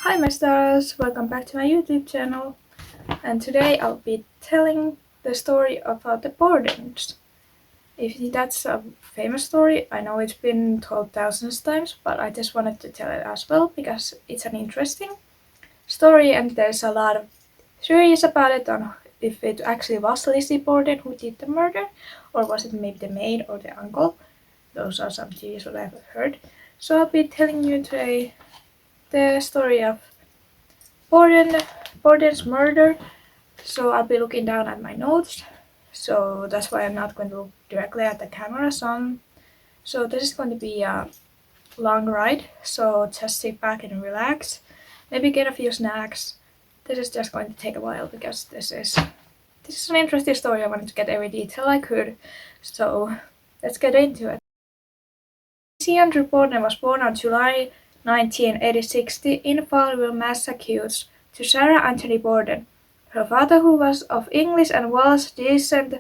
Hi my stars, welcome back to my YouTube channel, and today I'll be telling the story about the bordens. If that's a famous story, I know it's been told thousands of times, but I just wanted to tell it as well because it's an interesting story and there's a lot of theories about it on if it actually was Lizzie Borden who did the murder, or was it maybe the maid or the uncle. Those are some theories that I've heard. So I'll be telling you today the story of Borden's murder. So I'll be looking down at my notes. So that's why I'm not going to look directly at the camera. So this is going to be a long ride. So just sit back and relax. Maybe get a few snacks. This is just going to take a while because this is an interesting story. I wanted to get every detail I could. So let's get into it. Lizzie Andrew Borden was born on July 1986 in Fallville, Massachusetts, to Sarah Anthony Borden. Her father, who was of English and Welsh descent,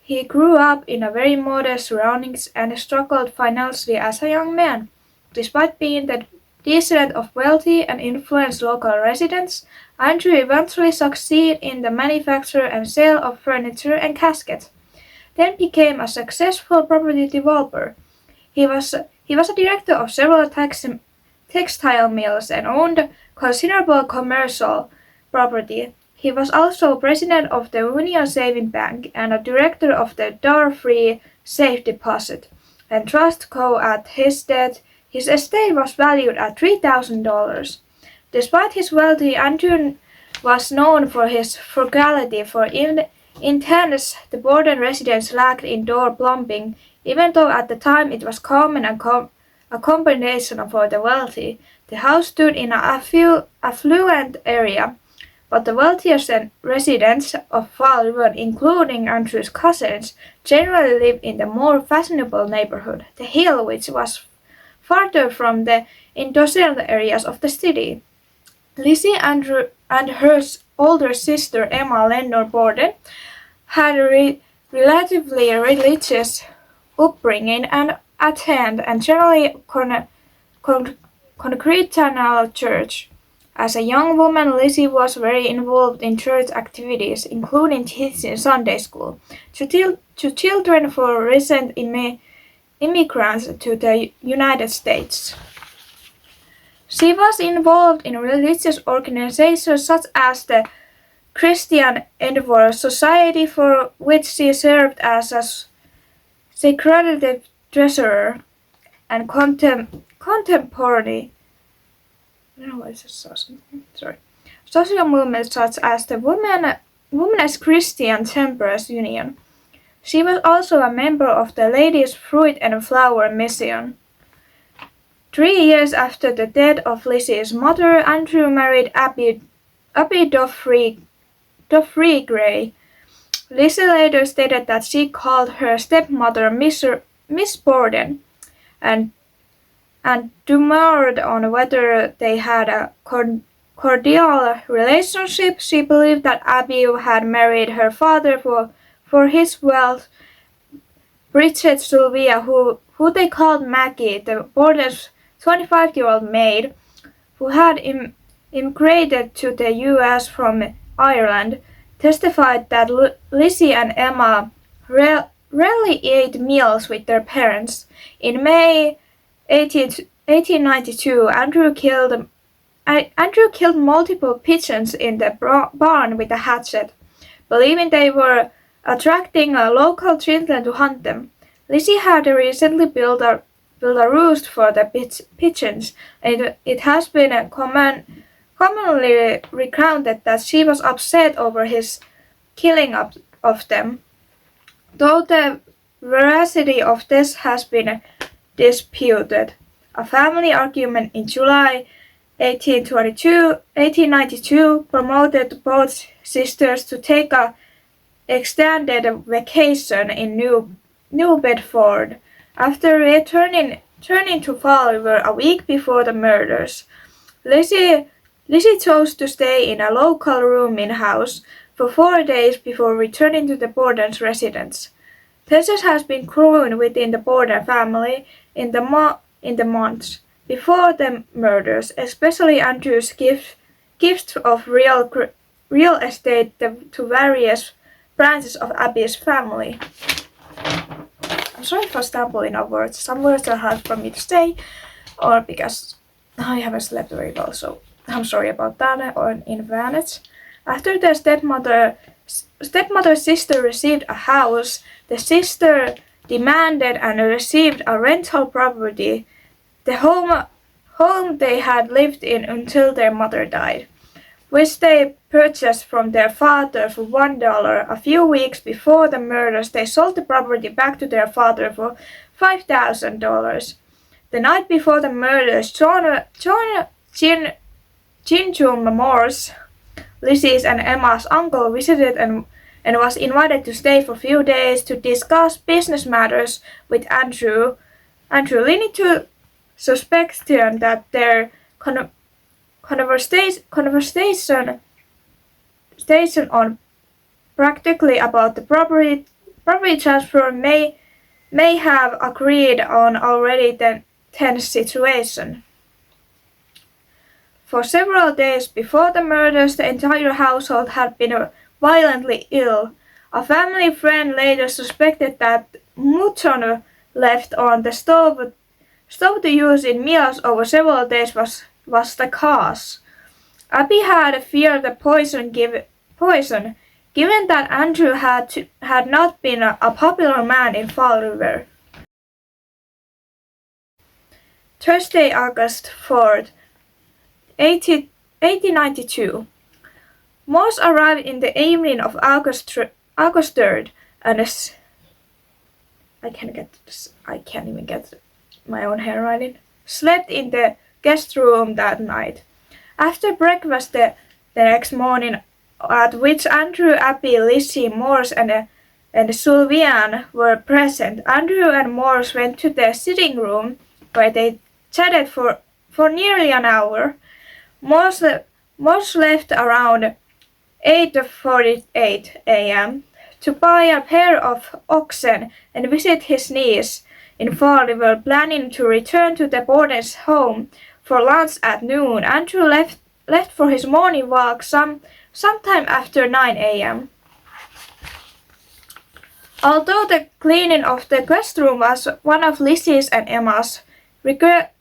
he grew up in a very modest surroundings and struggled financially as a young man. Despite being the descendant of wealthy and influential local residents, Andrew eventually succeeded in the manufacture and sale of furniture and caskets, then became a successful property developer. He was a director of several textile mills and owned considerable commercial property. He was also president of the Union Saving Bank and a director of the Door-Free Safe Deposit and Trust Co. At his death, his estate was valued at $3,000. Despite his wealth, Andrew was known for his frugality. In tennis, the Borden residence lacked indoor plumbing, even though at the time it was common and a combination for the wealthy. The house stood in an affluent area, but the wealthiest residents of Fall River, including Andrew's cousins, generally lived in the more fashionable neighborhood, the Hill, which was farther from the industrial areas of the city. Lizzie and her older sister Emma Lenore Borden had a relatively religious upbringing and attend and generally Congregational church. As a young woman, Lizzie was very involved in church activities, including teaching Sunday school to children for recent immigrants to the United States. She was involved in religious organizations such as the Christian Endeavor Society, for which she served as a secretive treasurer, and contemporary social movements such as the Women's Christian Temperance Union. She was also a member of the Ladies' Fruit and Flower Mission. 3 years after the death of Lizzie's mother, Andrew married Abby Doffrey Gray. Lizzie later stated that she called her stepmother Miss Borden and demurred on whether they had a cordial relationship. She believed that Abby had married her father for his wealth. Bridget Sylvia, who they called Maggie, the Borden's 25-year-old maid, who had immigrated to the U.S. from Ireland, testified that Lizzie and Emma rarely ate meals with their parents. In May 1892, Andrew killed multiple pigeons in the barn with a hatchet, believing they were attracting local children to hunt them. Lizzie had recently built a roost for the pigeons, and it has been commonly recounted that she was upset over his killing of them, though the veracity of this has been disputed. A family argument in July 1892 promoted both sisters to take an extended vacation in New Bedford. After returning to Fall River a week before the murders, Lizzie chose to stay in a local rooming house for 4 days before returning to the Borden's residence. Tension has been growing within the Borden family in the months before the murders, especially Andrew's gift of real estate to various branches of Abby's family. I'm sorry for stumbling on words. Some words are hard for me to say, or because I haven't slept very well, so I'm sorry about that, or in advance. After the stepmother's sister received a house, the sister demanded and received a rental property, the home they had lived in until their mother died, which they purchased from their father for $1. A few weeks before the murders, they sold the property back to their father for $5,000. The night before the murders, Jinjum Morse, Lizzie's and Emma's uncle, visited and was invited to stay for a few days to discuss business matters with Andrew. Andrew, leading to suspicion that their conversation on practically about the property transfer may have agreed on already the tense situation. For several days before the murders, the entire household had been violently ill. A family friend later suspected that mutton left on the stove to use in meals over several days was the cause. Abby had feared the poison, given that Andrew had not been a popular man in Fall River. Thursday, August 4th, 1892. Morse arrived in the evening of August 3rd, and I can't even get my own handwriting. Slept in the guest room that night. After breakfast the next morning, at which Andrew, Abby, Lizzie, Morse, and Sylvian were present, Andrew and Morse went to the sitting room, where they chatted for nearly an hour. Morse left around 8:48 a.m. to buy a pair of oxen and visit his niece in Fall River, planning to return to the bordens' home for lunch at noon. Andrew left for his morning walk sometime after 9 a.m. Although the cleaning of the guest room was one of Lizzie's and Emma's regular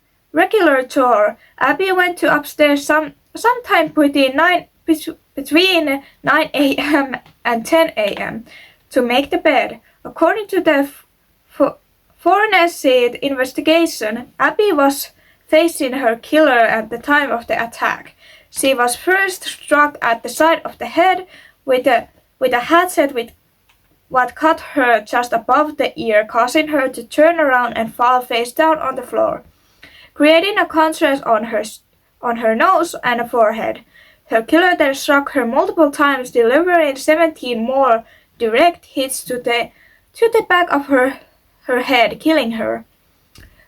chore, Abby went to upstairs sometime between 9 a.m. and 10 a.m. to make the bed. According to the forensic investigation, Abby was facing her killer at the time of the attack. She was first struck at the side of the head with a hatchet with what cut her just above the ear, causing her to turn around and fall face down on the floor, creating a contrast on her nose and forehead. Her killer then struck her multiple times, delivering 17 more direct hits to the back of her head, killing her.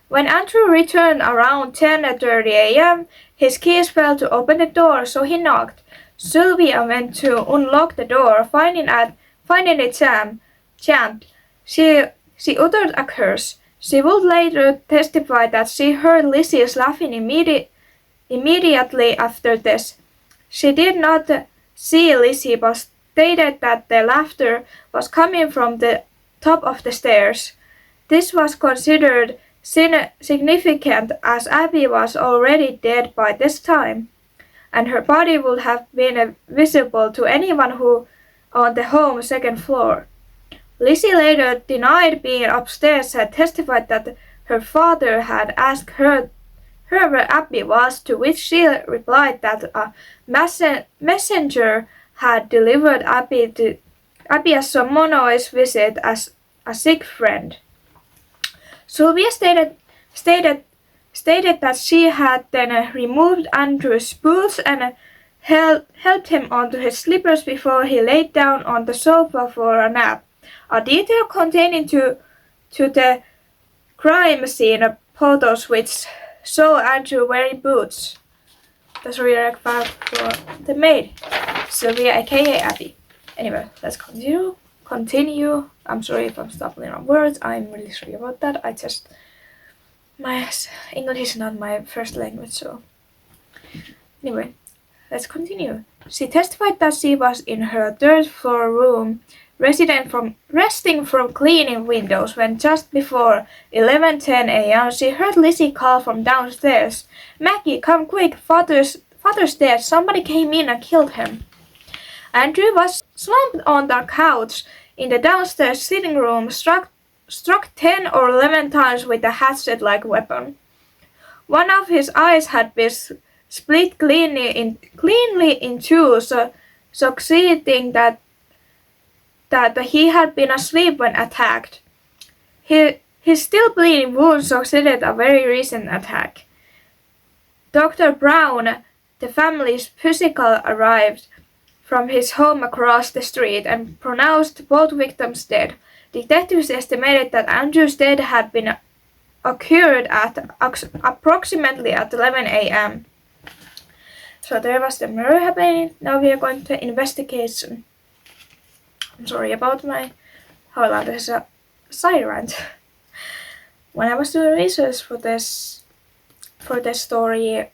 When Andrew returned around 10:30 a.m., his keys failed to open the door, so he knocked. Sylvia went to unlock the door, finding it jammed. She uttered a curse. She would later testify that she heard Lizzie laughing immediately after this. She did not see Lizzie, but stated that the laughter was coming from the top of the stairs. This was considered significant, as Abby was already dead by this time, and her body would have been visible to anyone who on the home's second floor. Lizzie later denied being upstairs and testified that her father had asked her where Abby was, to which she replied that a messenger had delivered Abby a Somono's visit as a sick friend. Sylvia stated that she had then removed Andrew's boots and helped him onto his slippers before he laid down on the sofa for a nap. A detail containing to the crime scene photos which show Andrew wearing boots. That's really bad for the maid, Sylvia, aka Abby. Anyway, let's continue. I'm sorry if I'm stumbling on words. I'm really sorry about that. I just My English is not my first language, so anyway, let's continue. She testified that she was in her third floor room, resting from cleaning windows when just before 11:10 a.m. she heard Lizzie call from downstairs. "Maggie, come quick, father's dead. Somebody came in and killed him." Andrew was slumped on the couch in the downstairs sitting room, struck 10 or 11 times with a hatchet-like weapon. One of his eyes had been split cleanly in two, succeeding that he had been asleep when attacked. His still bleeding wound succeeded a very recent attack. Dr. Brown, the family's physician, arrived from his home across the street and pronounced both victims dead. Detectives estimated that Andrew's death had been occurred at approximately at 11 a.m. So there was the murder happening. Now we are going to investigation. I'm sorry about my how loud this is a side rant. When I was doing research for this story,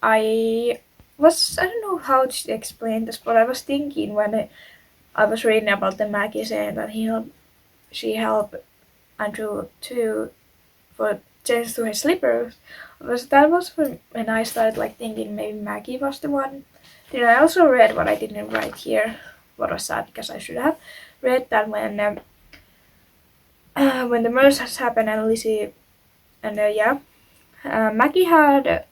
I don't know how to explain this, but I was thinking when I was reading about the Maggie saying that she helped Andrew for change to his slippers. That was when I started like thinking maybe Maggie was the one. Then I also read what I didn't write here, what was sad because I should have read that when the murders has happened and Lizzie and Maggie had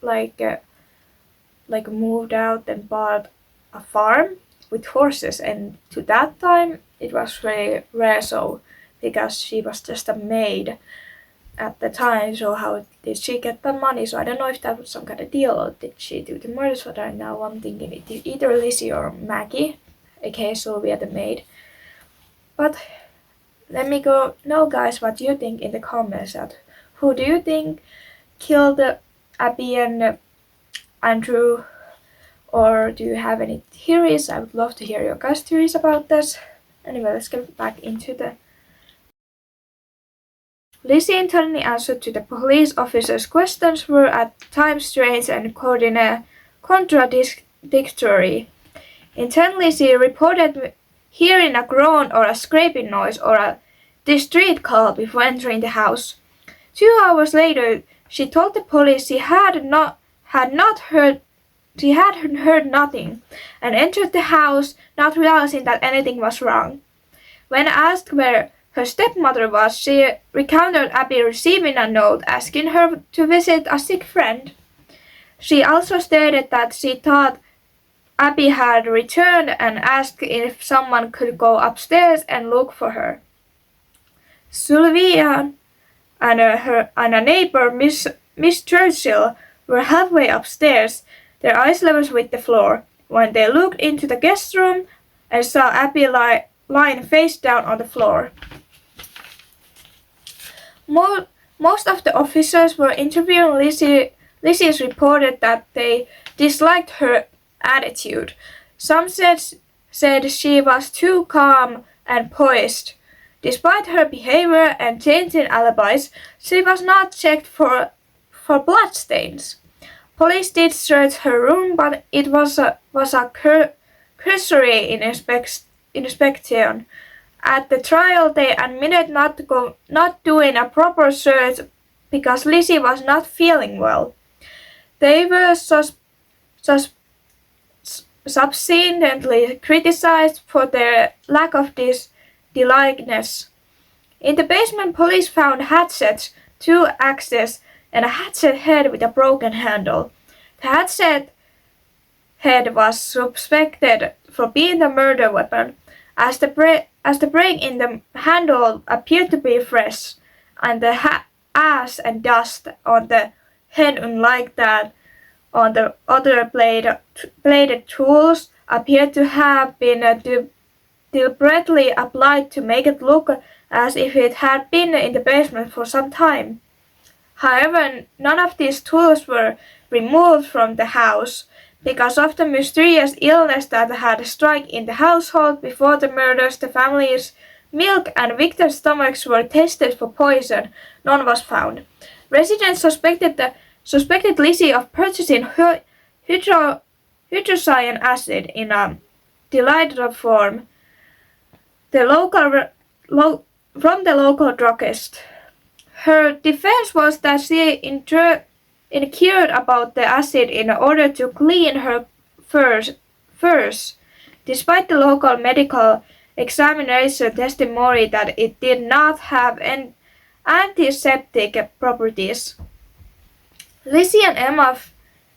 like moved out and bought a farm with horses, and to that time it was very rare, so because she was just a maid at the time, so how did she get the money? So I don't know if that was some kind of deal or did she do the murders, but now I'm thinking it either Lizzie or Maggie, aka Sylvia the maid. But let me go know guys what you think in the comments. Who do you think killed Abby and Andrew, or do you have any theories? I would love to hear your guys' theories about this. Anyway, let's get back into the Lizzie intently answered to the police officers' questions were at times strange and contradictory. Intently she reported hearing a groan or a scraping noise or a distress call before entering the house. 2 hours later, she told the police she had heard nothing, and entered the house, not realizing that anything was wrong. When asked where her stepmother was, she recounted Abby receiving a note asking her to visit a sick friend. She also stated that she thought Abby had returned and asked if someone could go upstairs and look for her. Sylvia and a neighbor, Miss Churchill, were halfway upstairs, their eyes level with the floor, when they looked into the guest room and saw Abby lying face down on the floor. Most of the officers were interviewing Lizzie's reported that they disliked her attitude. Some said she was too calm and poised. Despite her behavior and changing alibis, she was not checked for bloodstains. Police did search her room, but it was a cursory inspection. At the trial, they admitted not doing a proper search because Lizzie was not feeling well. They were subsequently criticized for their lack of diligence. In the basement, police found hatchets, 2 axes, and a hatchet head with a broken handle. The hatchet head was suspected for being the murder weapon, as the break in the handle appeared to be fresh, and the ash and dust on the head, unlike that on the other bladed tools, appeared to have been deliberately applied to make it look as if it had been in the basement for some time. However, none of these tools were removed from the house. Because of the mysterious illness that had struck in the household before the murders, the family's milk and victims' stomachs were tested for poison. None was found. Residents suspected Lizzie of purchasing hydrocyan acid in a diluted form from the local druggist. Her defense was that she inquired about the acid in order to clean her furs, despite the local medical examination testimony that it did not have antiseptic properties. Lizzie and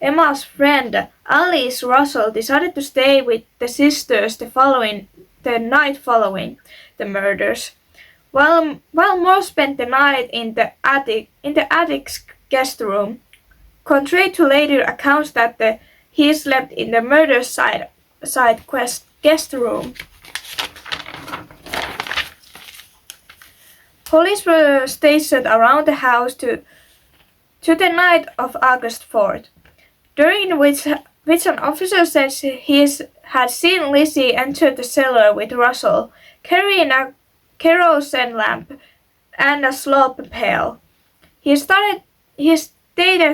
Emma's friend Alice Russell decided to stay with the sisters the night following the murders, while Moore spent the night in the attic's guest room. Contrary to later accounts that he slept in the murder site guest room. Police were stationed around the house to the night of August 4th, during which an officer said he had seen Lizzie enter the cellar with Russell, carrying a kerosene lamp and a slope pail. He stated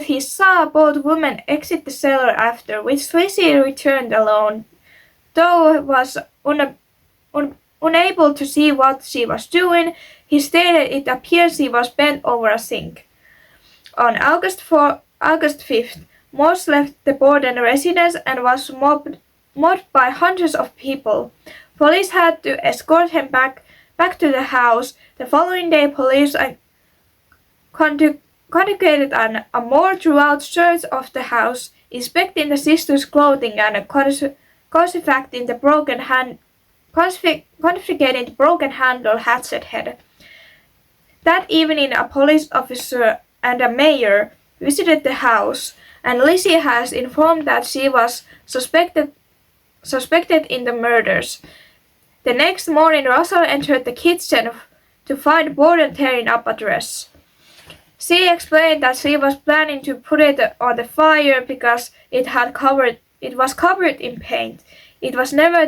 he saw both women exit the cellar, after which Lizzie returned alone, though was unable to see what she was doing. He stated it appears she was bent over a sink. On August 5th, Morse left the Borden residence and was mobbed by hundreds of people. Police had to escort him back to the house. The following day, police conducted a more thorough search of the house, inspecting the sisters' clothing and confiscating the broken handle hatchet head. That evening, a police officer and a mayor visited the house, and Lizzie has informed that she was suspected in the murders. The next morning, Russell entered the kitchen to find Borden tearing up a dress. She explained that she was planning to put it on the fire because it was covered in paint. It was never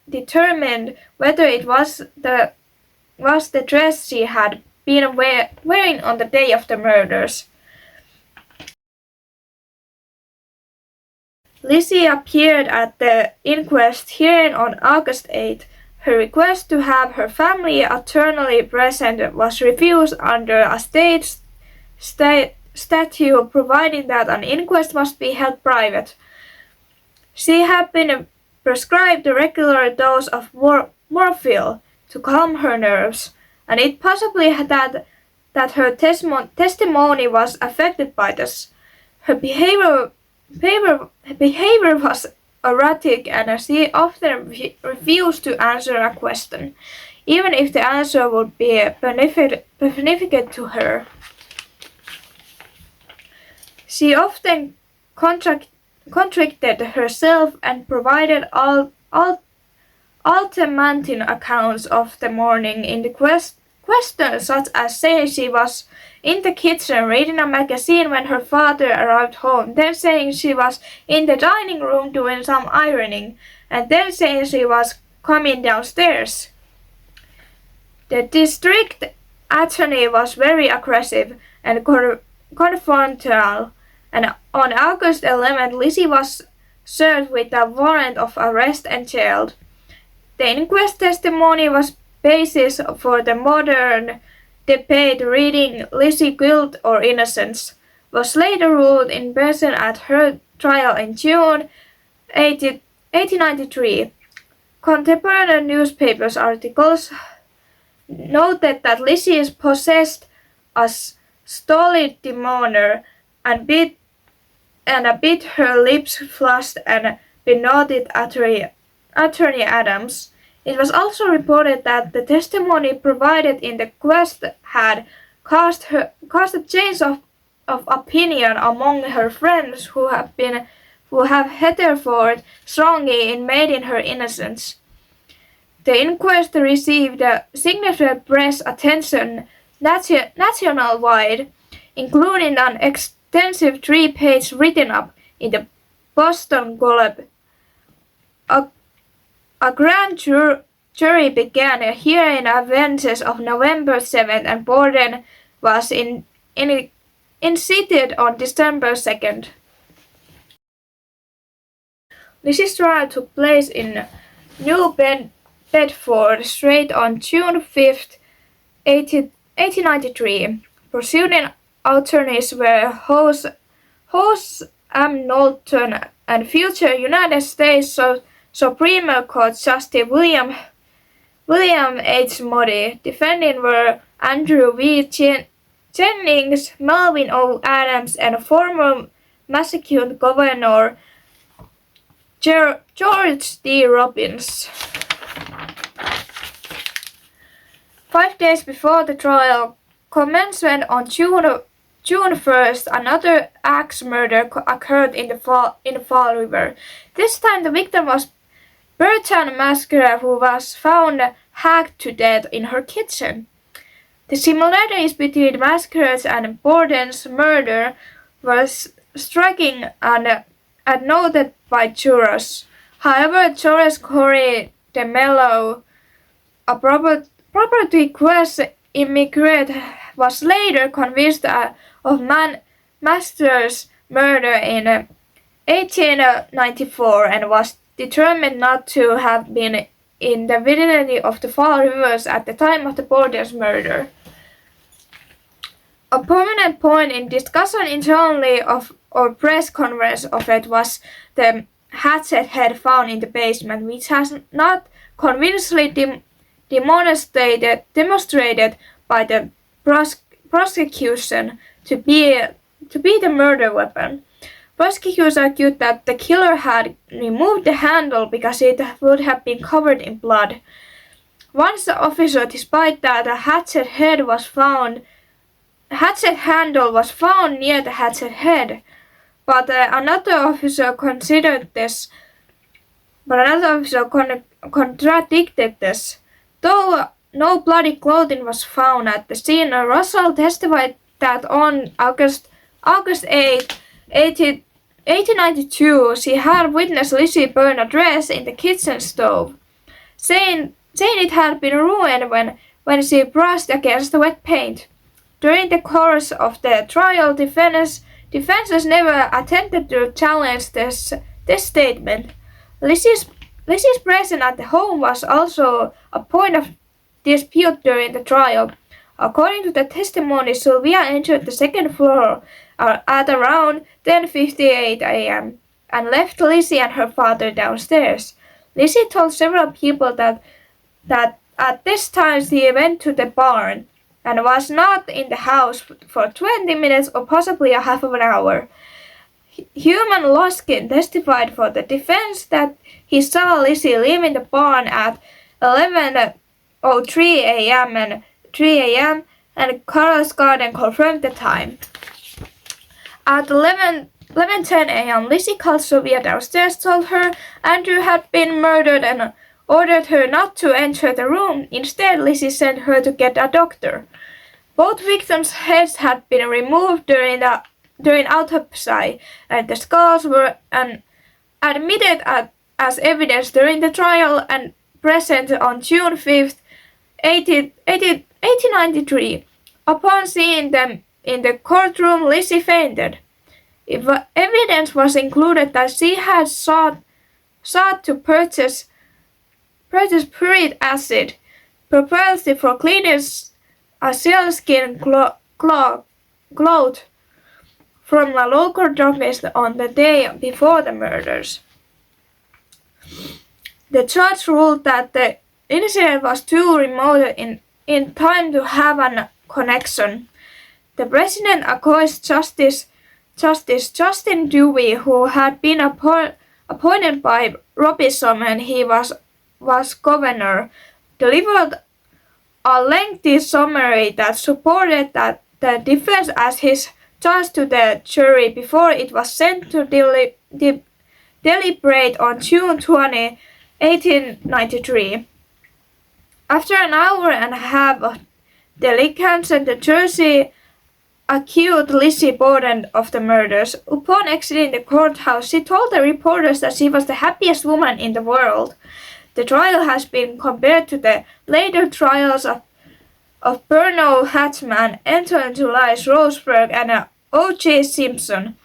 determined whether it was the dress she had been wearing on the day of the murders. Lizzie appeared at the inquest hearing on August 8th. Her request to have her family attorney present was refused under a state statute providing that an inquest must be held private. She had been prescribed a regular dose of morphine to calm her nerves, and it possibly that her testimony was affected by this. Her behavior was erratic, and she often refused to answer a question, even if the answer would be beneficial to her. She often contradicted herself and provided alternating accounts of the morning in the questions, such as saying she was in the kitchen reading a magazine when her father arrived home, then saying she was in the dining room doing some ironing, and then saying she was coming downstairs. The district attorney was very aggressive and confrontational, and on August 11th, Lizzie was served with a warrant of arrest and jailed. The inquest testimony was basis for the modern debate reading Lizzie guilt or innocence, was later ruled in person at her trial in June 1893. Contemporary newspapers articles noted that Lizzie possessed a stolid demeanor and bit her lips flushed and benoted Attorney Adams. It was also reported that the testimony provided in the quest had caused a change of opinion among her friends who have heretofore strongly intimated her innocence. The inquest received significant press attention nationwide, including an extensive 3-page write-up in the Boston Globe. A grand jury began a hearing on Wednesday of November 7th, and Borden was seated on December 2nd. Lizzie's trial took place in New Bedford Strait on June 5th, 1893. Proceeding attorneys were Hose M. Knowlton and future United States Supreme Court Justice William H. Moody. Defending were Andrew V. Jennings, Melvin O. Adams, and former Massachusetts Governor George D. Robbins. 5 days before the trial commencement on June 1st, another axe murder occurred in the Fall River. This time the victim was Bertha Masker, who was found hacked to death in her kitchen. The similarities between Masker's and Borden's murder was striking and noted by jurors. However, Judge Corey DeMello, a property quest immigrant, was later convinced of Masker's murder in 1894 and was determined not to have been in the vicinity of the Fall Rivers at the time of the Borden's murder. A prominent point in discussion internally or press conference of it was the hatchet head found in the basement, which has not convincingly demonstrated by the prosecution to be the murder weapon. Prosecutors argued that the killer had removed the handle because it would have been covered in blood. Once the officer, despite that the hatchet handle was found near the hatchet head, but another officer contradicted this. Though no bloody clothing was found at the scene, Russell testified that on August 8, 1892, she had witnessed Lizzie burn a dress in the kitchen stove, saying it had been ruined when she brushed against the wet paint. During the course of the trial, defenses never attempted to challenge this statement. Lizzie's presence at the home was also a point of dispute during the trial. According to the testimony, Sylvia entered the second floor at around 10:58 a.m. and left Lizzie and her father downstairs. Lizzie told several people that at this time she went to the barn and was not in the house for 20 minutes or possibly a half of an hour. Human Loskin testified for the defense that he saw Lizzie leaving the barn at 11:03 a.m. and 3 a.m. and Carlos Garden confirmed the time. At 11:10 a.m., Lizzie called Sylvia downstairs, told her Andrew had been murdered, and ordered her not to enter the room. Instead, Lizzie sent her to get a doctor. Both victims' heads had been removed during autopsy, and the skulls were admitted as evidence during the trial and present on June 5th, 1893. Upon seeing them in the courtroom, Lizzie fainted. Evidence was included that she had sought to purchase puric acid, propensity for cleaning a sealskin cloth from a local druggist on the day before the murders. The judge ruled that the incident was too remote in time to have a connection. The president accused Justice Justin Dewey, who had been appointed by Robinson when he was governor, delivered a lengthy summary that supported the defense as his charge to the jury before it was sent to deliberate on June 20, 1893. After an hour and a half of deliberation, the jury accused Lizzie Borden of the murders. Upon exiting the courthouse, she told the reporters that she was the happiest woman in the world. The trial has been compared to the later trials of Bruno Hatchman, Anton Julius Roseberg, and O.J. Simpson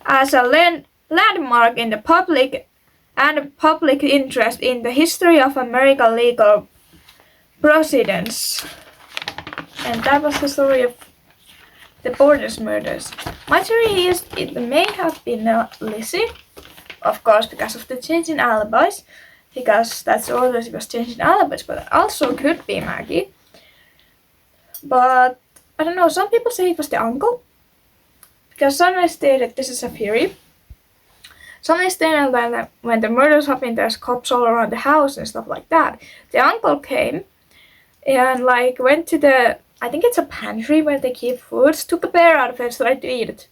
as a landmark in the public interest in the history of American legal proceedings. And that was the story of the Bordens murders. My theory is it may have been Lizzie, of course, because of the change in alibis, because that's the order she was changing alibis, but it also could be Maggie. But I don't know, some people say it was the uncle, because some stated this is a theory. Some stated that when the murders happened, there's cops all around the house and stuff like that. The uncle came and like went to the, I think it's a pantry where they keep foods, took a pear out of it and started to eat it.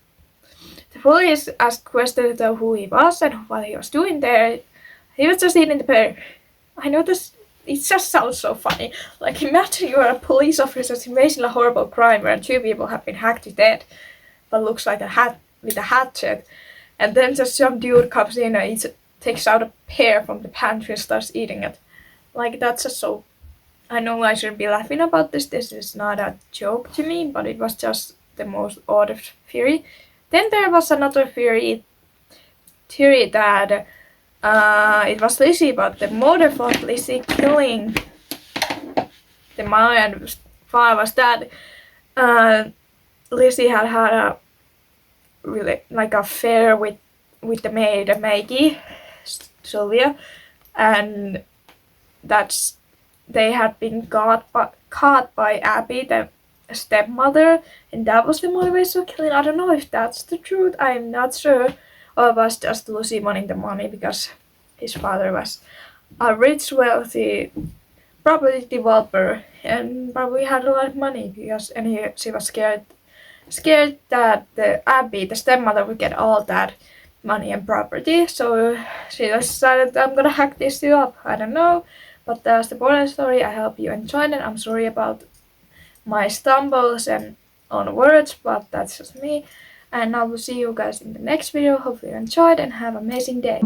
The police asked questions of who he was and what he was doing there. He was just eating the pear. I know this, it just sounds so funny. Like imagine you're a police officer facing a horrible crime where 2 people have been hacked to death, but looks like a hat with a hatchet. And then just some dude comes in and takes out a pear from the pantry and starts eating it. Like that's just so, I know I shouldn't be laughing about this. This is not a joke to me, but it was just the most odd theory. Then there was another theory that it was Lizzie, but the motive of Lizzie killing the mother and father was that Lizzie had a really like affair with the maid Maggie, Sylvia, and that's they had been caught by Abby, the stepmother, and that was the motivation of killing. I don't know if that's the truth. I'm not sure. Or it was just Lucy wanting the money because his father was a rich, wealthy property developer and probably had a lot of money because she was scared that the Abby, the stepmother, would get all that money and property. So she decided, I'm gonna hack this two up. I don't know, but that's the Borden story. I hope you enjoyed it. I'm sorry about my stumbles and on words, but that's just me. And I will see you guys in the next video. Hopefully you enjoyed and have an amazing day.